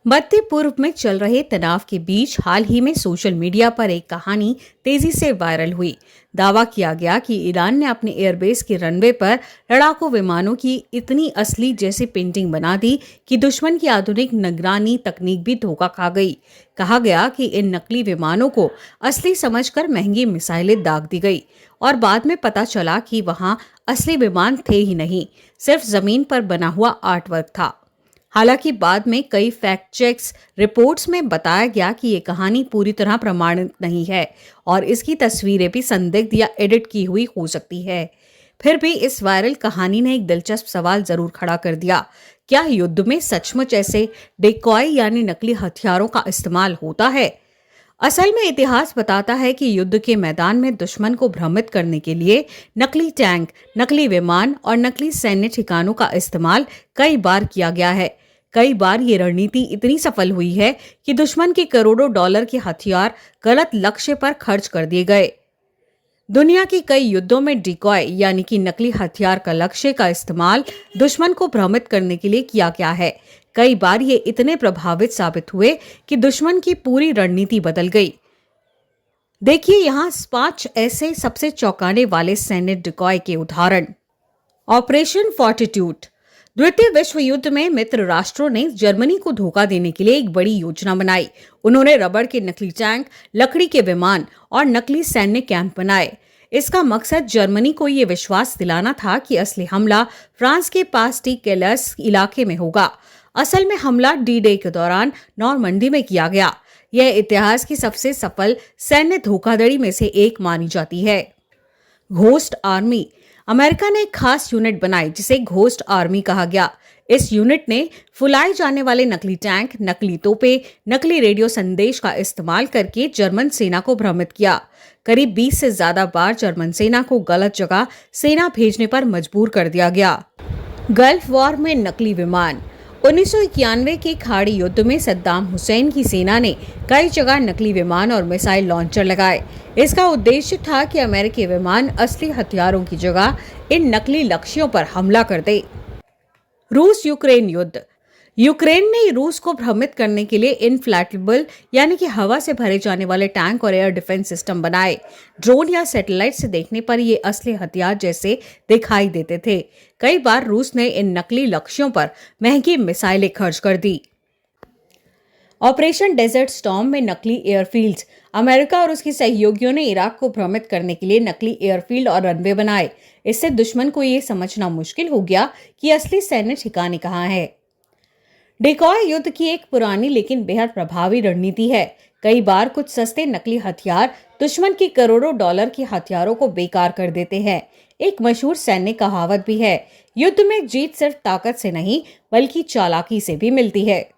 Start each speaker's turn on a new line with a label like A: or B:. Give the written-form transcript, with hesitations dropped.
A: मध्य पूर्व में चल रहे तनाव के बीच हाल ही में सोशल मीडिया पर एक कहानी तेजी से वायरल हुई। दावा किया गया कि ईरान ने अपने एयरबेस के रनवे पर लड़ाकू विमानों की इतनी असली जैसी पेंटिंग बना दी कि दुश्मन की आधुनिक निगरानी तकनीक भी धोखा खा गई। कहा गया कि इन नकली विमानों को असली समझकर महंगी मिसाइलें दाग दी गई और बाद में पता चला कि वहां असली विमान थे ही नहीं, सिर्फ जमीन पर बना हुआ आर्टवर्क था। हालांकि बाद में कई फैक्ट चेक्स रिपोर्ट्स में बताया गया कि ये कहानी पूरी तरह प्रमाणित नहीं है और इसकी तस्वीरें भी संदिग्ध या एडिट की हुई हो सकती है। फिर भी इस वायरल कहानी ने एक दिलचस्प सवाल जरूर खड़ा कर दिया। क्या युद्ध में सचमुच ऐसे डेकॉय यानी नकली हथियारों का इस्तेमाल होता है? असल में इतिहास बताता है कि युद्ध के मैदान में दुश्मन को भ्रमित करने के लिए नकली टैंक, नकली विमान और नकली सैन्य ठिकानों का इस्तेमाल कई बार किया गया है। कई बार ये रणनीति इतनी सफल हुई है कि दुश्मन के करोड़ों डॉलर के हथियार गलत लक्ष्य पर खर्च कर दिए गए। दुनिया की कई युद्धों में डिकॉय यानी कि नकली हथियार का लक्ष्य का इस्तेमाल दुश्मन को भ्रमित करने के लिए किया गया है। कई बार ये इतने प्रभावित साबित हुए कि दुश्मन की पूरी रणनीति बदल गई। देखिए यहाँ 5 ऐसे सबसे चौंकाने वाले सैन्य डिकॉय के उदाहरण। ऑपरेशन फॉर्टिट्यूड। द्वितीय विश्व युद्ध में मित्र राष्ट्रों ने जर्मनी को धोखा देने के लिए एक बड़ी योजना बनाई। उन्होंने रबड़ के नकली टैंक, लकड़ी के विमान और नकली सैन्य कैंप बनाए। इसका मकसद जर्मनी को यह विश्वास दिलाना था कि असली हमला फ्रांस के पास टी केलस इलाके में होगा। असल में हमला डी डे के दौरान नॉर्मंडी में किया गया। यह इतिहास की सबसे सफल सैन्य धोखाधड़ी में से एक मानी जाती है। Ghost army. अमेरिका ने एक खास यूनिट बनाई जिसे घोस्ट आर्मी कहा गया। इस यूनिट ने फुलाए जाने वाले नकली टैंक, नकली तोपें, नकली रेडियो संदेश का इस्तेमाल करके जर्मन सेना को भ्रमित किया। करीब 20 से ज्यादा बार जर्मन सेना को गलत जगह सेना भेजने पर मजबूर कर दिया गया। गल्फ वॉर में नकली विमान। 1991 के खाड़ी युद्ध में सद्दाम हुसैन की सेना ने कई जगह नकली विमान और मिसाइल लॉन्चर लगाए। इसका उद्देश्य था कि अमेरिकी विमान असली हथियारों की जगह इन नकली लक्ष्यों पर हमला कर दे। रूस यूक्रेन युद्ध। यूक्रेन ने रूस को भ्रमित करने के लिए इनफ्लैटेबल यानी कि हवा से भरे जाने वाले टैंक और एयर डिफेंस सिस्टम बनाए। ड्रोन या सैटेलाइट से देखने पर ये असली हथियार जैसे दिखाई देते थे। कई बार रूस ने इन नकली लक्ष्यों पर महंगी मिसाइलें खर्च कर दी। ऑपरेशन डेजर्ट स्टॉर्म में नकली एयरफील्ड। अमेरिका और उसके सहयोगियों ने इराक को भ्रमित करने के लिए नकली एयरफील्ड और रनवे बनाए। इससे दुश्मन को ये समझना मुश्किल हो गया कि असली सैन्य ठिकाने कहाँ है। डेकॉय युद्ध की एक पुरानी लेकिन बेहद प्रभावी रणनीति है। कई बार कुछ सस्ते नकली हथियार दुश्मन के करोड़ों डॉलर के हथियारों को बेकार कर देते हैं। एक मशहूर सैन्य कहावत भी है, युद्ध में जीत सिर्फ ताकत से नहीं बल्कि चालाकी से भी मिलती है।